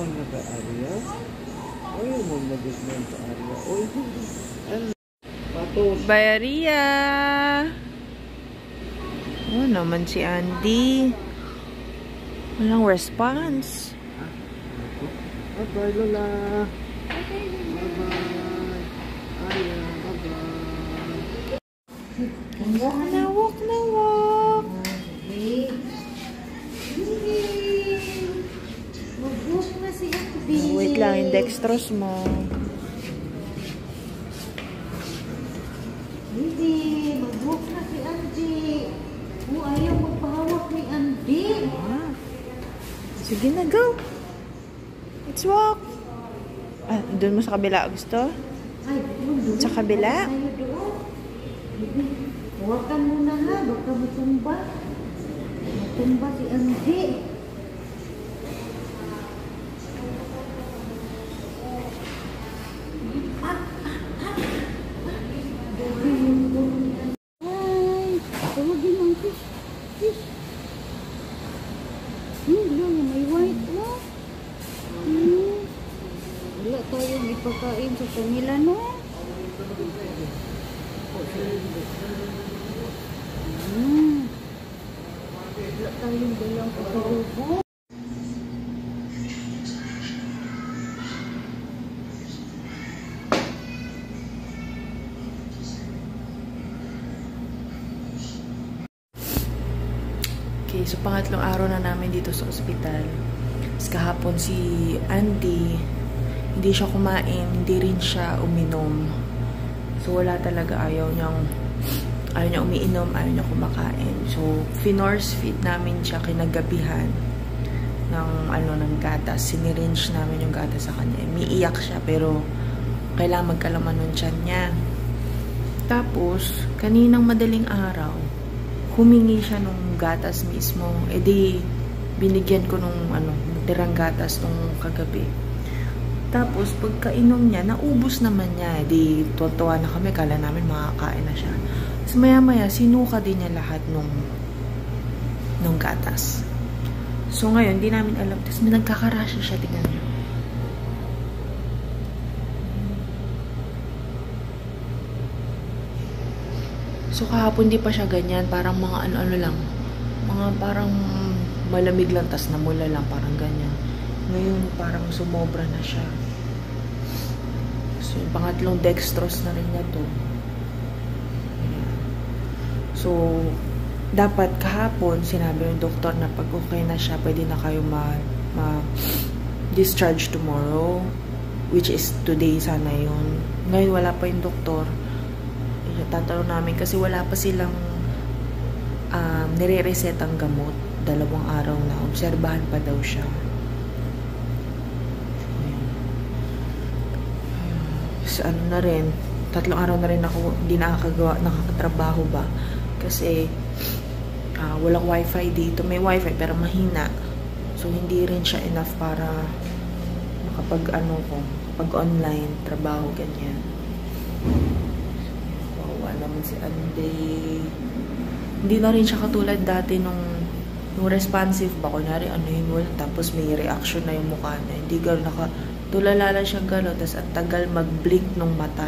man na ka area. Ayaw mo mag-isman sa area. Oy, ano? Patos. Bayaria. Oh, naman si Andy. Walang response. Bye-bye, Lola. Bye-bye. Aya, bye-bye. Nawak, nawak. Wait lang, yung dextrose mo. Hindi, mag-walk na si Andy. Ayaw magpahawak ni Andy. Sige na, go. Let's walk. Ah, doon mo sa kabila gusto? Ay, doon. Sa kabila? Ayaw doon. Huwakan mo na ha, baka matumba. Matumba si Andy. Wala tayong ipakain sa kanila, no? Wala tayong dalang pasalubo. Okay, so pangatlong araw na namin dito sa ospital. Kahapon si Andy, hindi siya kumain, hindi rin siya uminom. So wala talaga, ayaw niya umiinom, ayaw niya kumakain. So finorce feed namin siya kinagabihan ng gatas. Siniringe namin yung gatas sa kanya. Umiiyak siya pero kailangan magkalaman ng tiyan niya. Tapos kaninang madaling araw, humingi siya nung gatas mismo. E di binigyan ko nung tirang gatas nung kagabi. Tapos, pagkainom niya, naubos naman niya. Di, tuwa na kami. Kala namin makakain na siya. Tapos, maya-maya, sinuka din niya lahat nung gatas. So, ngayon, di namin alam. Tapos, may nagkakarasya siya. Tingnan niyo. So, kahapon di pa siya ganyan. Parang mga ano-ano lang. Mga parang malamig lang, tas namula lang, parang ganyan. Ngayon, parang sumobra na siya. So, yung pangatlong dextrose na rin niya to. Ayan. So, dapat kahapon, sinabi yung doktor na pag okay na siya, pwede na kayo ma-discharge tomorrow, which is today sana yun. Ngayon, wala pa yung doktor. Tatanong namin kasi wala pa silang nire-reset ang gamot. 2 araw na. Obserbahan pa daw siya. So, na rin, 3 araw na rin ako hindi nakakatrabaho ba. Kasi, walang wifi dito. May wifi pero mahina. So, hindi rin siya enough para pag-online, trabaho, ganyan. Wawa naman si Andy. Hindi na rin siya katulad dati nung responsive ba, kunyari yun mo, tapos may reaction na yung mukha niya. Hindi gano'n tulala lang siya gano'n, tapos at tagal mag-blink ng mata.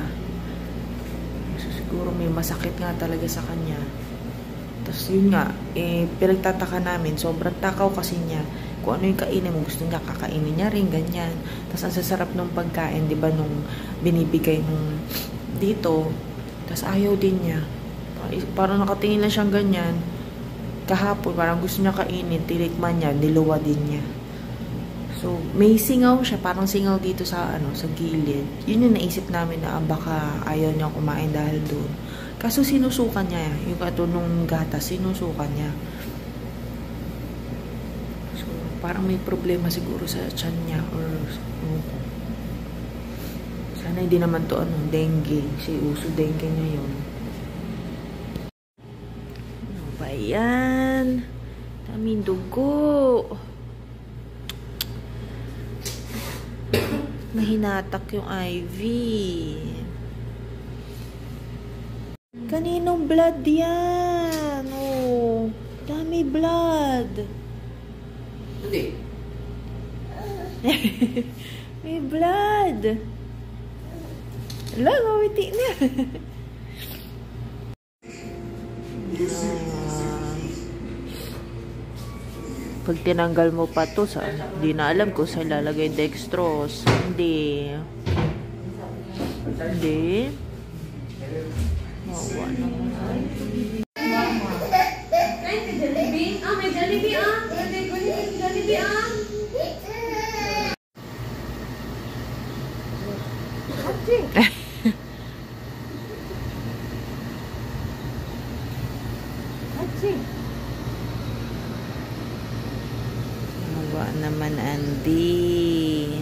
So, siguro may masakit nga talaga sa kanya. Tapos yun nga, pinagtataka namin, sobrang takaw kasi niya. Kung ano yung kainin mo, gusto niya, kakainin niya rin, ganyan. Tapos ang sasarap ng pagkain, di ba, nung binibigay nung dito, tapos ayaw din niya. Parang nakatingin lang siyang ganyan. Kahapon, parang gusto niya kainin, tinikman niya, niluwa din niya. So, may singaw siya, parang singaw dito sa gilid. Yun yung naisip namin na baka ayaw niya kumain dahil doon. Kaso sinusukan niya, yung nung gatas, sinusukan niya. So, parang may problema siguro sa tiyan niya or sana hindi naman to dengue. Si uso dengue ngayon. Ayan. Daming dugo. Mahinatak yung IV. Kaninong blood yan? Dami blood. Hindi. May blood. Wala, ngawiti na. Pag tinanggal mo pa to, hindi na alam kung saan lalagay dextrose. Hindi. Hindi. Mawa naman. May Jollibee. May Jollibee May Jollibee Mawa naman, Andy.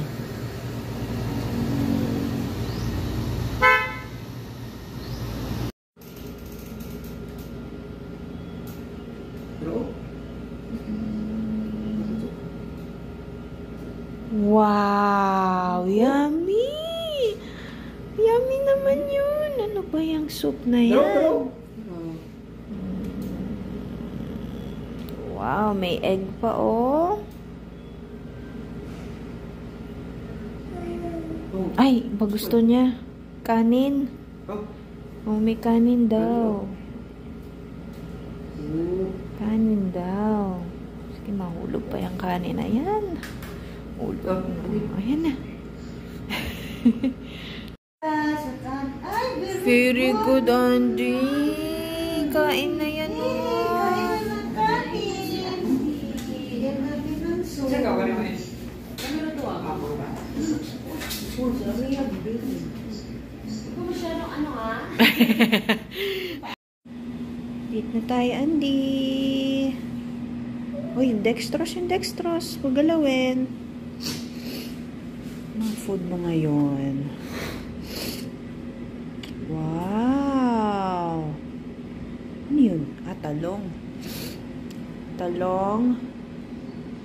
Wow! Yummy! Yummy naman yun! Ano ba yung soup na yan? Wow! May egg pa, oh! Ay! Ba gusto niya? Kanin? Oh, may kanin daw. Kanin daw. Sige, mahulog pa yung kanin na yan. Hulog. Ayan na. Very good, Andy. Kain na yan. Eat na tayo, Andy. Uy, yung dextrose. Huwag galawin. Anong food mo ngayon? Wow! Ano yun? Talong. Talong.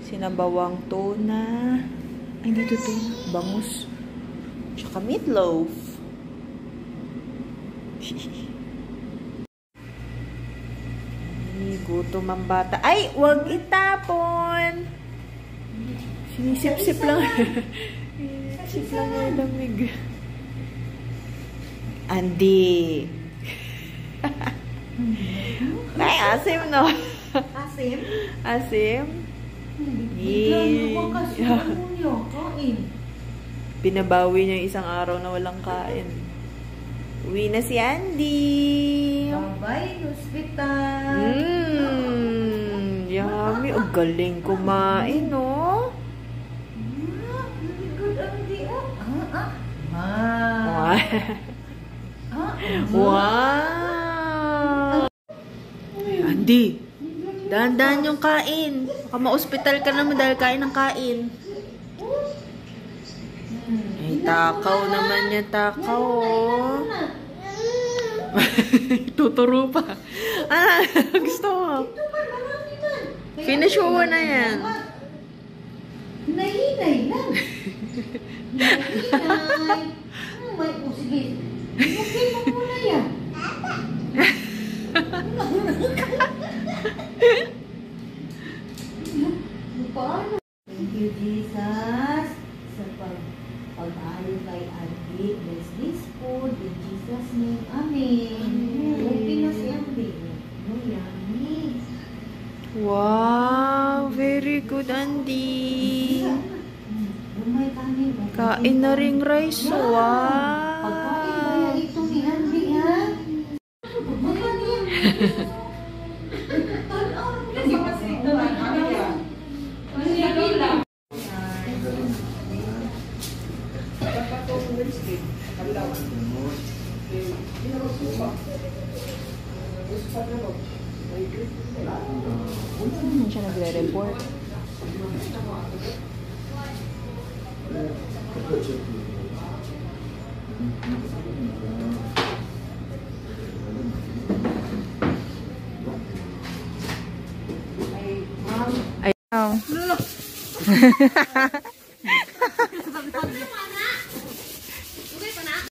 Sinabawang tuna. Ay, dito tuna. Bangus. Tsaka meatloaf. Ay, gutom ang bata. Ay, wag itapon! Sinisip-sip lang. Sinisip lang ang lamig. Andy. Ay, asim, no? Asim? Asim? Binabawi niya isang araw na walang kain. Uwi na si Andy. Bye-bye, hospital. Yummy. Ang galing kumain, no? Wow! Andy, dahan-dahan yung kain. Baka ma-hospital ka naman dahil kain ng kain. Ay, takaw naman yan, takaw. Tuturo pa. Gusto mo? Finish mo na yan. Nahinay lang. Nahinay. May sige. Okay mo muna yan. Paano? Thank you, Jesus, sa pag-ayo kay Andy. Bless this food in Jesus' name. Amen. Okay na si Andy. Yummy. Wow! Very good, Andy. Kain na ring rice. Wow! Pagkain ba yan ito ni Andy, ha? Hindi siya nagre-report. Ay,